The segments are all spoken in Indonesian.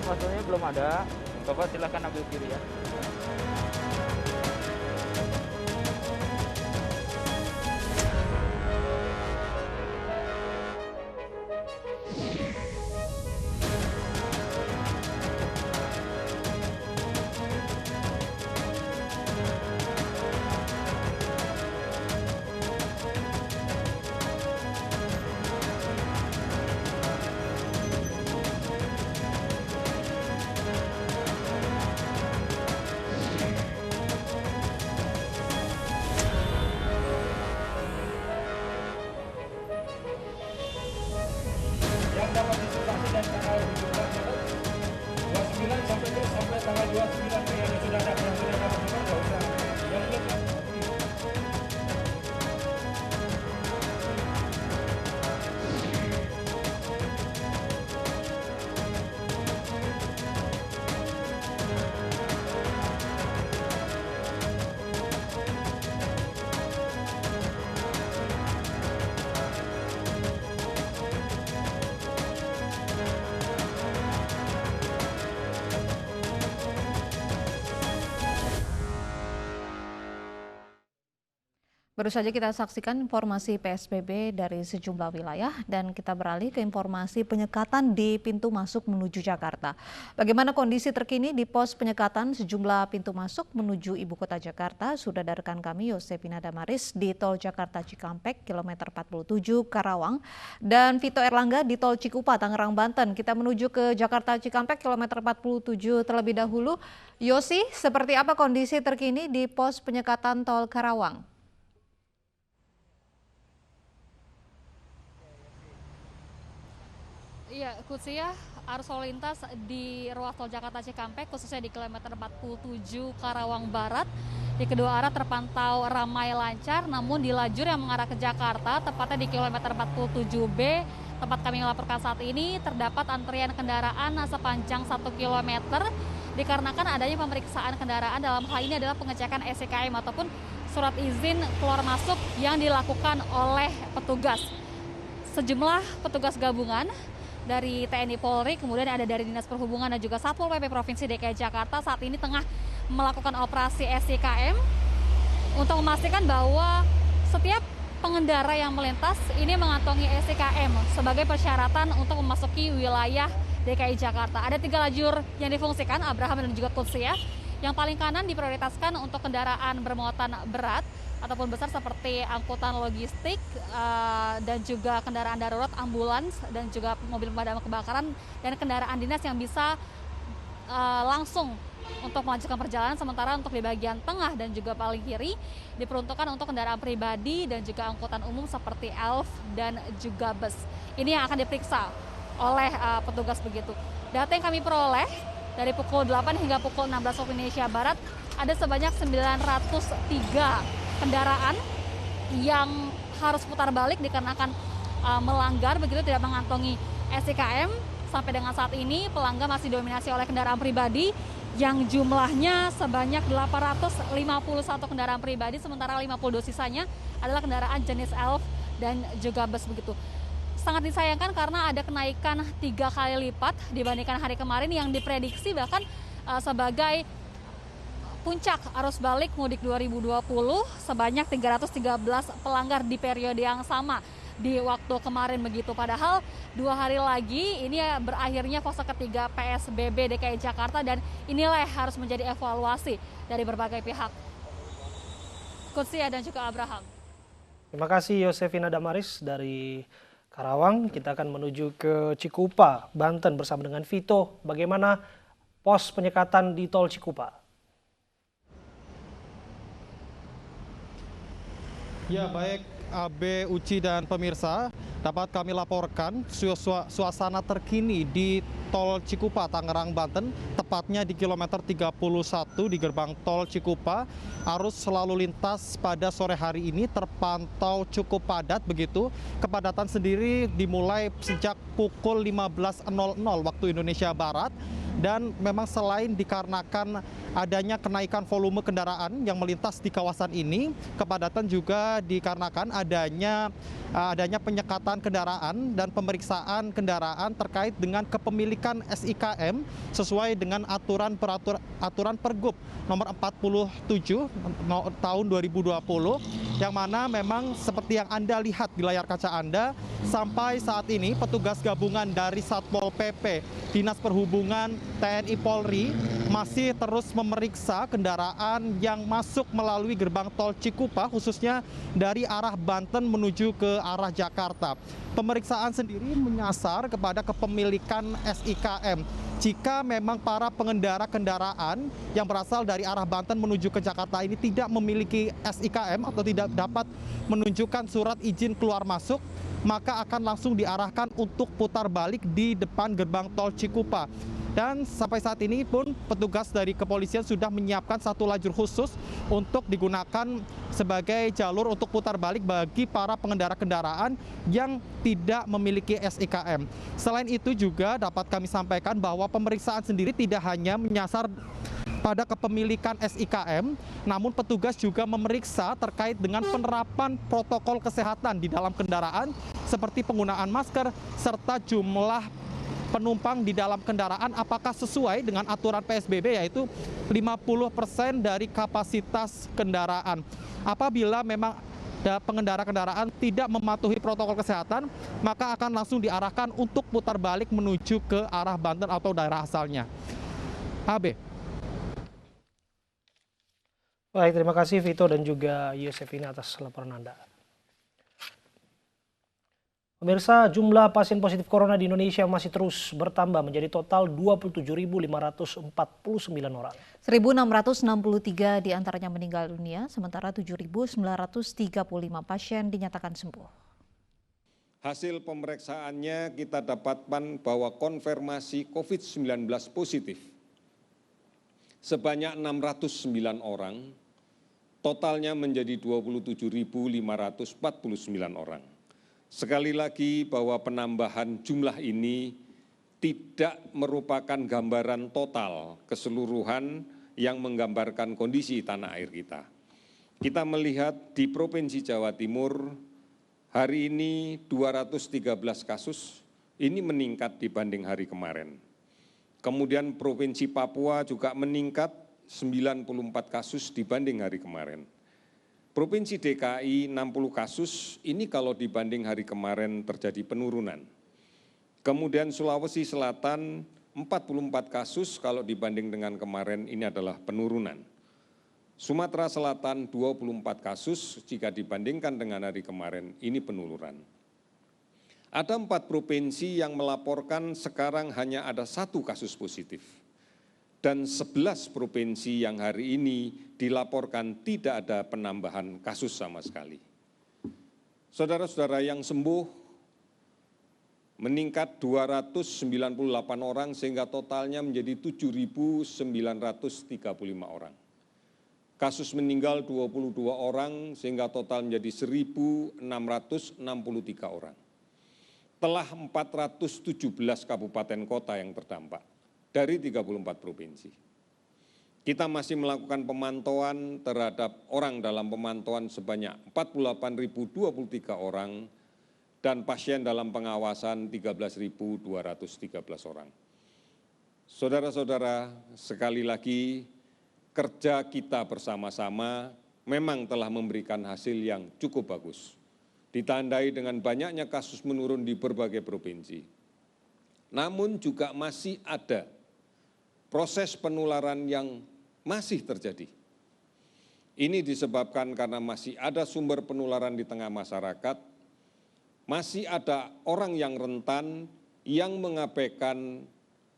informasinya belum ada. Bapak silakan ambil kiri ya. Yang dapat disertasi dan tanggal 29 sampai terus sampai tanggal 29 yang sudah ada nomor nggak usah. Yang belum Baru saja kita saksikan informasi PSBB dari sejumlah wilayah dan kita beralih ke informasi penyekatan di pintu masuk menuju Jakarta. Bagaimana kondisi terkini di pos penyekatan sejumlah pintu masuk menuju Ibu Kota Jakarta? Sudah ada rekan kami Yosefina Damaris di Tol Jakarta Cikampek kilometer 47 Karawang dan Vito Erlangga di Tol Cikupa Tangerang Banten. Kita menuju ke Jakarta Cikampek kilometer 47 terlebih dahulu. Yosi, seperti apa kondisi terkini di pos penyekatan Tol Karawang? Iya, Kutsia, arus lalu lintas di ruas tol Jakarta Cikampek khususnya di kilometer 47 Karawang Barat di kedua arah terpantau ramai lancar, namun di lajur yang mengarah ke Jakarta tepatnya di kilometer 47B tempat kami melaporkan saat ini terdapat antrian kendaraan sepanjang 1 km dikarenakan adanya pemeriksaan kendaraan. Dalam hal ini adalah pengecekan SIKM ataupun surat izin keluar masuk yang dilakukan oleh petugas. Sejumlah petugas gabungan dari TNI Polri, kemudian ada dari Dinas Perhubungan dan juga Satpol PP Provinsi DKI Jakarta saat ini tengah melakukan operasi SIKM untuk memastikan bahwa setiap pengendara yang melintas ini mengantongi SIKM sebagai persyaratan untuk memasuki wilayah DKI Jakarta. Ada 3 lajur yang difungsikan, Abraham dan juga Kutsia. Yang paling kanan diprioritaskan untuk kendaraan bermuatan berat ataupun besar seperti angkutan logistik dan juga kendaraan darurat, ambulans dan juga mobil pemadam kebakaran dan kendaraan dinas yang bisa langsung untuk melanjutkan perjalanan. Sementara untuk di bagian tengah dan juga paling kiri diperuntukkan untuk kendaraan pribadi dan juga angkutan umum seperti ELF dan juga bus. Ini yang akan diperiksa oleh petugas begitu. Data yang kami peroleh dari pukul 8 hingga pukul 16 waktu Indonesia Barat ada sebanyak 903 kendaraan yang harus putar balik dikarenakan melanggar begitu, tidak mengantongi SIKM. Sampai dengan saat ini pelanggar masih dominasi oleh kendaraan pribadi yang jumlahnya sebanyak 851 kendaraan pribadi, sementara 52 sisanya adalah kendaraan jenis ELF dan juga bus begitu. Sangat disayangkan karena ada kenaikan 3 kali lipat dibandingkan hari kemarin yang diprediksi bahkan sebagai puncak arus balik mudik 2020 sebanyak 313 pelanggar di periode yang sama di waktu kemarin begitu. Padahal 2 hari lagi ini berakhirnya fase ketiga PSBB DKI Jakarta dan inilah yang harus menjadi evaluasi dari berbagai pihak. Kutsia dan juga Abraham. Terima kasih Yosefina Damaris dari Karawang. Kita akan menuju ke Cikupa, Banten bersama dengan Vito. Bagaimana pos penyekatan di Tol Cikupa? Ya, baik AB, Uci, dan pemirsa, dapat kami laporkan suasana terkini di Tol Cikupa, Tangerang, Banten, tepatnya di kilometer 31 di gerbang Tol Cikupa. Arus lalu lintas pada sore hari ini terpantau cukup padat begitu. Kepadatan sendiri dimulai sejak pukul 15.00 waktu Indonesia Barat dan memang selain dikarenakan adanya kenaikan volume kendaraan yang melintas di kawasan ini, kepadatan juga dikarenakan adanya penyekatan kendaraan dan pemeriksaan kendaraan terkait dengan kepemilikan SIKM sesuai dengan aturan Pergub nomor 47 tahun 2020, yang mana memang seperti yang Anda lihat di layar kaca Anda, sampai saat ini petugas gabungan dari Satpol PP, Dinas Perhubungan, TNI Polri masih terus memeriksa kendaraan yang masuk melalui gerbang tol Cikupa, khususnya dari arah Banten menuju ke arah Jakarta. Pemeriksaan sendiri menyasar kepada kepemilikan SIKM. Jika memang para pengendara kendaraan yang berasal dari arah Banten menuju ke Jakarta ini tidak memiliki SIKM atau tidak dapat menunjukkan surat izin keluar masuk, maka akan langsung diarahkan untuk putar balik di depan gerbang tol Cikupa. Dan sampai saat ini pun petugas dari kepolisian sudah menyiapkan satu lajur khusus untuk digunakan sebagai jalur untuk putar balik bagi para pengendara kendaraan yang tidak memiliki SIKM. Selain itu juga dapat kami sampaikan bahwa pemeriksaan sendiri tidak hanya menyasar pada kepemilikan SIKM, namun petugas juga memeriksa terkait dengan penerapan protokol kesehatan di dalam kendaraan seperti penggunaan masker serta jumlah penumpang di dalam kendaraan apakah sesuai dengan aturan PSBB, yaitu 50% dari kapasitas kendaraan. Apabila memang pengendara kendaraan tidak mematuhi protokol kesehatan, maka akan langsung diarahkan untuk putar balik menuju ke arah Banten atau daerah asalnya. AB. Baik, terima kasih Vito dan juga Yosefina atas laporan Anda. Pemirsa, jumlah pasien positif corona di Indonesia masih terus bertambah menjadi total 27.549 orang. 1.663 diantaranya meninggal dunia, sementara 7.935 pasien dinyatakan sembuh. Hasil pemeriksaannya kita dapatkan bahwa konfirmasi COVID-19 positif sebanyak 609 orang, totalnya menjadi 27.549 orang. Sekali lagi bahwa penambahan jumlah ini tidak merupakan gambaran total keseluruhan yang menggambarkan kondisi tanah air kita. Kita melihat di Provinsi Jawa Timur hari ini 213 kasus, ini meningkat dibanding hari kemarin. Kemudian Provinsi Papua juga meningkat 94 kasus dibanding hari kemarin. Provinsi DKI 60 kasus, ini kalau dibanding hari kemarin terjadi penurunan. Kemudian Sulawesi Selatan 44 kasus, kalau dibanding dengan kemarin ini adalah penurunan. Sumatera Selatan 24 kasus, jika dibandingkan dengan hari kemarin ini penurunan. Ada 4 provinsi yang melaporkan sekarang hanya ada 1 kasus positif. Dan 11 provinsi yang hari ini dilaporkan tidak ada penambahan kasus sama sekali. Saudara-saudara, yang sembuh meningkat 298 orang sehingga totalnya menjadi 7.935 orang. Kasus meninggal 22 orang sehingga total menjadi 1.663 orang. Telah 417 kabupaten kota yang terdampak dari 34 provinsi. Kita masih melakukan pemantauan terhadap orang dalam pemantauan sebanyak 48.023 orang dan pasien dalam pengawasan 13.213 orang. Saudara-saudara, sekali lagi kerja kita bersama-sama memang telah memberikan hasil yang cukup bagus. Ditandai dengan banyaknya kasus menurun di berbagai provinsi. Namun juga masih ada proses penularan yang masih terjadi. Ini disebabkan karena masih ada sumber penularan di tengah masyarakat, masih ada orang yang rentan yang mengabaikan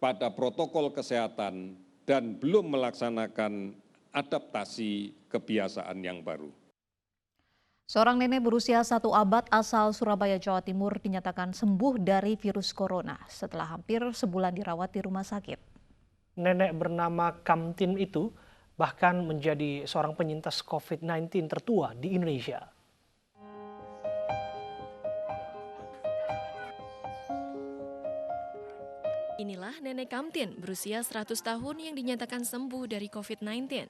pada protokol kesehatan dan belum melaksanakan adaptasi kebiasaan yang baru. Seorang nenek berusia 1 abad asal Surabaya, Jawa Timur dinyatakan sembuh dari virus corona setelah hampir sebulan dirawat di rumah sakit. Nenek bernama Kamtin itu bahkan menjadi seorang penyintas COVID-19 tertua di Indonesia. Inilah Nenek Kamtin berusia 100 tahun yang dinyatakan sembuh dari COVID-19.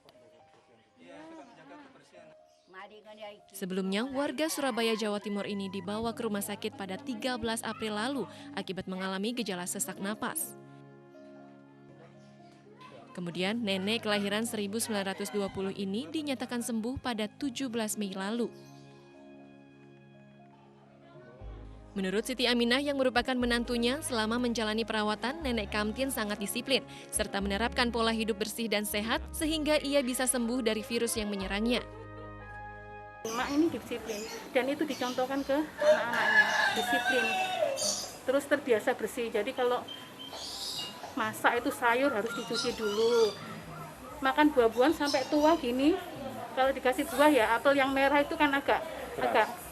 Sebelumnya, warga Surabaya, Jawa Timur ini dibawa ke rumah sakit pada 13 April lalu akibat mengalami gejala sesak napas. Kemudian, nenek kelahiran 1920 ini dinyatakan sembuh pada 17 Mei lalu. Menurut Siti Aminah yang merupakan menantunya, selama menjalani perawatan, Nenek Kamtin sangat disiplin, serta menerapkan pola hidup bersih dan sehat, sehingga ia bisa sembuh dari virus yang menyerangnya. Mak ini disiplin, dan itu dicontohkan ke anak-anaknya, disiplin. Terus terbiasa bersih, jadi kalau masak itu sayur harus dicuci dulu. Makan buah-buahan sampai tua gini, kalau dikasih buah ya apel yang merah itu kan agak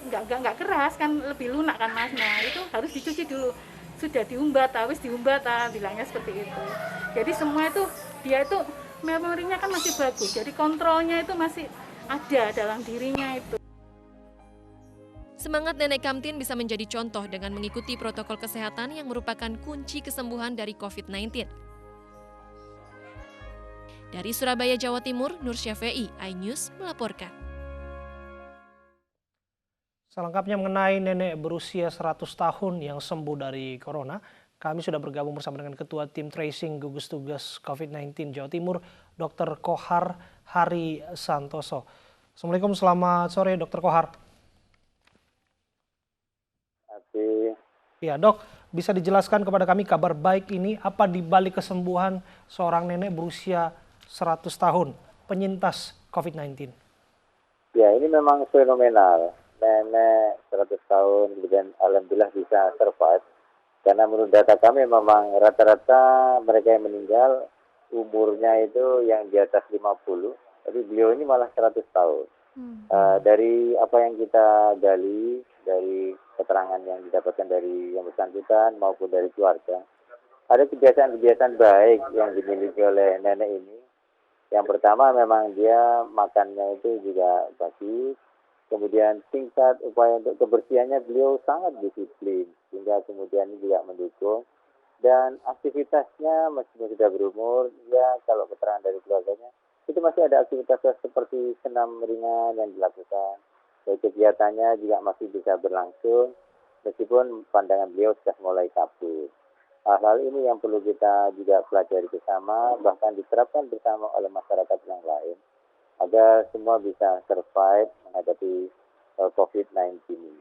nggak keras kan, lebih lunak kan Mas. Nah itu harus dicuci dulu. Sudah diumbat, wis diumbat, bilangnya seperti itu. Jadi semua itu dia itu memorinya kan masih bagus. Jadi kontrolnya itu masih ada dalam dirinya itu. Semangat Nenek Kamtin bisa menjadi contoh dengan mengikuti protokol kesehatan yang merupakan kunci kesembuhan dari COVID-19. Dari Surabaya, Jawa Timur, Nur Syafei, iNews melaporkan. Selengkapnya mengenai nenek berusia 100 tahun yang sembuh dari corona, kami sudah bergabung bersama dengan Ketua Tim Tracing Gugus Tugas COVID-19 Jawa Timur, Dr. Kohar Hari Santoso. Assalamualaikum, selamat sore Dr. Kohar. Ya dok, bisa dijelaskan kepada kami kabar baik ini, apa di balik kesembuhan seorang nenek berusia 100 tahun, penyintas COVID-19? Ya, ini memang fenomenal. Nenek 100 tahun, kemudian alhamdulillah bisa survive. Karena menurut data kami memang rata-rata mereka yang meninggal umurnya itu yang di atas 50. Jadi beliau ini malah 100 tahun. Dari apa yang kita gali, dari keterangan yang didapatkan dari yang bersangkutan maupun dari keluarga, ada kebiasaan-kebiasaan baik yang dimiliki oleh nenek ini. Yang pertama memang dia makannya itu juga bagus. Kemudian tingkat upaya untuk kebersihannya beliau sangat disiplin, sehingga kemudian ini juga mendukung. Dan aktivitasnya meskipun sudah berumur, ya kalau keterangan dari keluarganya, itu masih ada aktivitas seperti senam ringan yang dilakukan. Dan kegiatannya juga masih bisa berlangsung, meskipun pandangan beliau sudah mulai kabur. Hal-hal ini yang perlu kita juga pelajari bersama, bahkan diterapkan bersama oleh masyarakat yang lain, agar semua bisa survive menghadapi COVID-19 ini.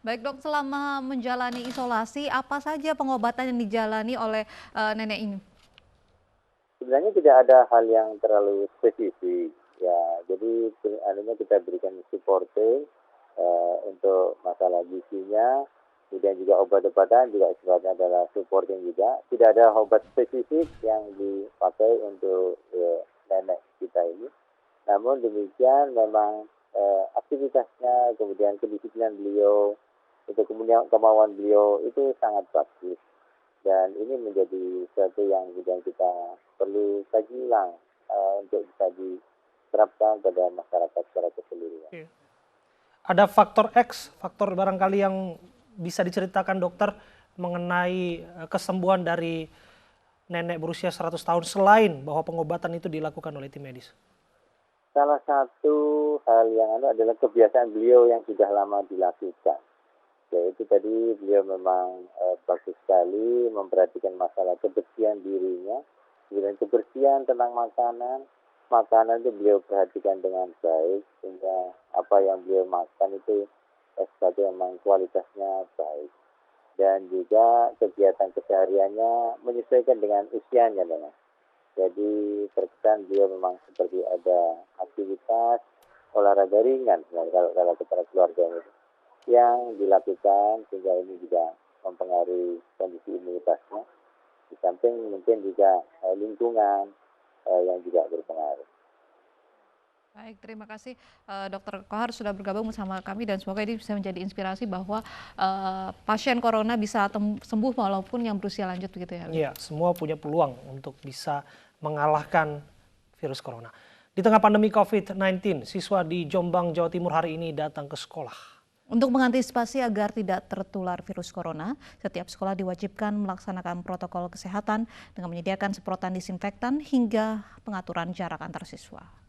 Baik dok, selama menjalani isolasi, apa saja pengobatan yang dijalani oleh nenek ini? Sebenarnya tidak ada hal yang terlalu spesifik, ya. Jadi akhirnya kita berikan supporting untuk masalah gizinya, kemudian juga obat-obatan juga sifatnya adalah supporting juga. Tidak ada obat spesifik yang dipakai untuk nenek kita ini. Namun demikian memang aktivitasnya, kemudian kedisiplinan beliau, itu kemudian kemauan beliau itu sangat bagus. Dan ini menjadi sesuatu yang kemudian kita perlu kaji ulang untuk bisa diterapkan pada masyarakat secara keseluruhan. Ada faktor X, faktor barangkali yang bisa diceritakan dokter mengenai kesembuhan dari nenek berusia 100 tahun selain bahwa pengobatan itu dilakukan oleh tim medis? Salah satu hal yang adalah kebiasaan beliau yang sudah lama dilakukan. Yaitu tadi beliau memang bagus sekali memperhatikan masalah kebersihan dirinya, kemudian kebersihan tentang makanan itu beliau perhatikan dengan baik, sehingga apa yang beliau makan itu sesuatu yang memang kualitasnya baik. Dan juga kegiatan kesehariannya menyesuaikan dengan usianya memang. Jadi terkesan beliau memang seperti ada aktivitas olahraga ringan kalau kepada keluarga itu yang dilakukan, sehingga ini juga mempengaruhi kondisi imunitasnya. Di samping mungkin juga lingkungan yang juga berpengaruh. Baik, terima kasih Dr. Kohar sudah bergabung bersama kami, dan semoga ini bisa menjadi inspirasi bahwa pasien corona bisa sembuh walaupun yang berusia lanjut begitu ya. Iya, semua punya peluang untuk bisa mengalahkan virus corona. Di tengah pandemi COVID-19, siswa di Jombang, Jawa Timur hari ini datang ke sekolah. Untuk mengantisipasi agar tidak tertular virus corona, setiap sekolah diwajibkan melaksanakan protokol kesehatan dengan menyediakan semprotan disinfektan hingga pengaturan jarak antar siswa.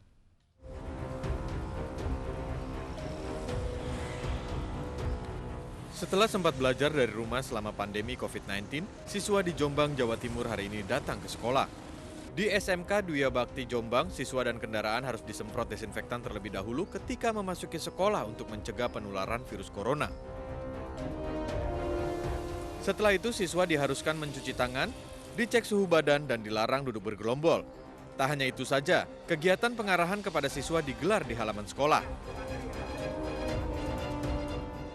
Setelah sempat belajar dari rumah selama pandemi COVID-19, siswa di Jombang, Jawa Timur hari ini datang ke sekolah. Di SMK Dwi Bakti Jombang, siswa dan kendaraan harus disemprot desinfektan terlebih dahulu ketika memasuki sekolah untuk mencegah penularan virus corona. Setelah itu, siswa diharuskan mencuci tangan, dicek suhu badan, dan dilarang duduk bergerombol. Tak hanya itu saja, kegiatan pengarahan kepada siswa digelar di halaman sekolah.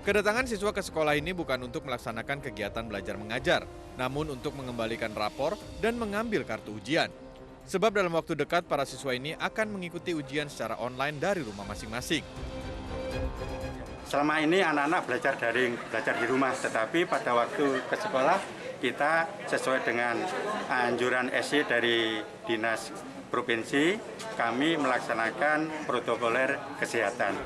Kedatangan siswa ke sekolah ini bukan untuk melaksanakan kegiatan belajar mengajar, namun untuk mengembalikan rapor dan mengambil kartu ujian. Sebab dalam waktu dekat para siswa ini akan mengikuti ujian secara online dari rumah masing-masing. Selama ini anak-anak belajar daring, belajar di rumah, tetapi pada waktu ke sekolah kita sesuai dengan anjuran SI dari Dinas Provinsi, kami melaksanakan protokoler kesehatan.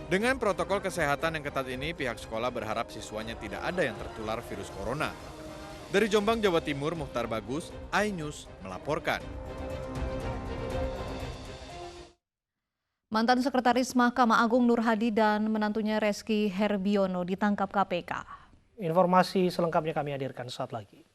Dengan protokol kesehatan yang ketat ini, pihak sekolah berharap siswanya tidak ada yang tertular virus corona. Dari Jombang, Jawa Timur, Mukhtar Bagus, iNews melaporkan. Mantan Sekretaris Mahkamah Agung Nur Hadi dan menantunya Reski Herbiono ditangkap KPK. Informasi selengkapnya kami hadirkan saat lagi.